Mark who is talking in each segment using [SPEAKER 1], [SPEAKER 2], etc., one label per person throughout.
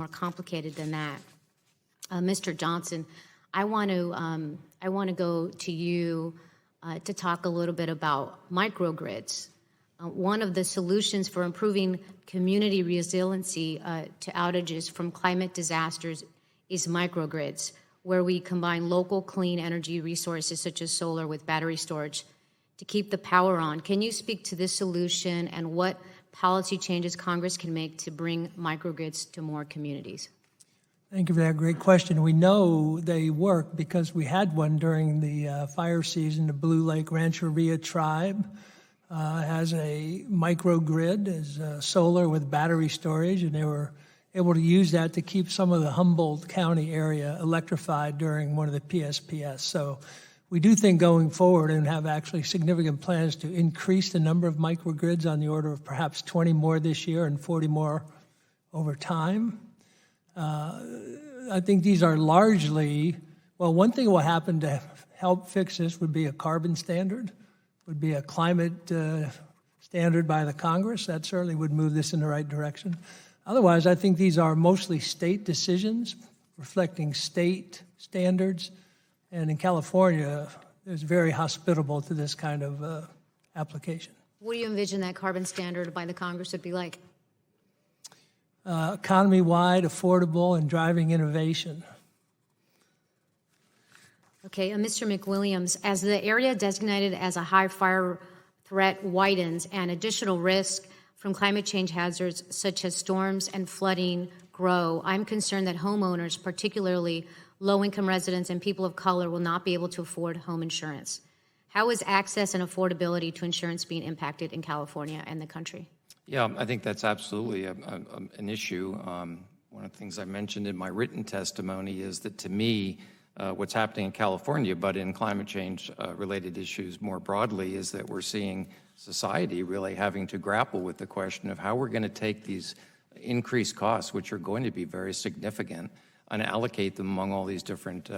[SPEAKER 1] more complicated than that. Mr. Johnson, I want to go to you to talk a little bit about microgrids. One of the solutions for improving community resiliency to outages from climate disasters is microgrids, where we combine local clean energy resources such as solar with battery storage to keep the power on. Can you speak to this solution and what policy changes Congress can make to bring microgrids to more communities?
[SPEAKER 2] Thank you for that great question. We know they work because we had one during the fire season. The Blue Lake Rancheria tribe has a microgrid, is solar with battery storage, and they were able to use that to keep some of the Humboldt County area electrified during one of the PSPS. So we do think going forward and have actually significant plans to increase the number of microgrids on the order of perhaps 20 more this year and 40 more over time. I think these are largely, well, one thing will happen to help fix this would be a carbon standard, would be a climate standard by the Congress. That certainly would move this in the right direction. Otherwise, I think these are mostly state decisions reflecting state standards. And in California, it's very hospitable to this kind of application.
[SPEAKER 1] What do you envision that carbon standard by the Congress would be like?
[SPEAKER 2] Economy-wide, affordable, and driving innovation.
[SPEAKER 1] Okay, Mr. McWilliams, as the area designated as a high fire threat widens and additional risk from climate change hazards such as storms and flooding grow, I'm concerned that homeowners, particularly low-income residents and people of color, will not be able to afford home insurance. How is access and affordability to insurance being impacted in California and the country?
[SPEAKER 3] Yeah, I think that's absolutely an issue. One of the things I mentioned in my written testimony is that, to me, what's happening in California, but in climate change related issues more broadly, is that we're seeing society really having to grapple with the question of how we're going to take these increased costs, which are going to be very significant, and allocate them among all these different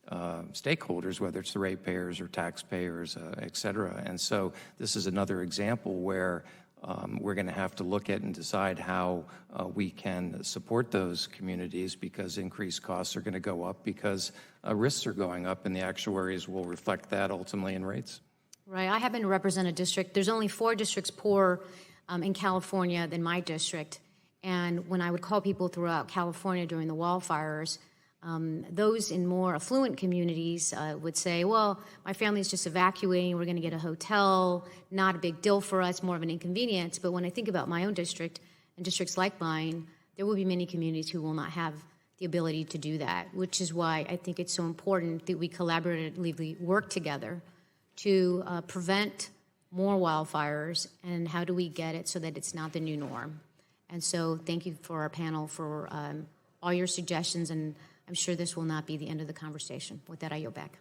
[SPEAKER 3] stakeholders, whether it's the ratepayers or taxpayers, et cetera. And so this is another example where we're going to have to look at and decide how we can support those communities, because increased costs are going to go up because risks are going up, and the actuaries will reflect that ultimately in rates.
[SPEAKER 1] Right. I happen to represent a district. There's only 4 districts poorer in California than my district. And when I would call people throughout California during the wildfires, those in more affluent communities would say, well, my family's just evacuating, we're going to get a hotel, not a big deal for us, more of an inconvenience. But when I think about my own district and districts like mine, there will be many communities who will not have the ability to do that, which is why I think it's so important that we collaboratively work together to prevent more wildfires, and how do we get it so that it's not the new norm. And so thank you for our panel for all your suggestions, and I'm sure this will not be the end of the conversation. With that, I yield back.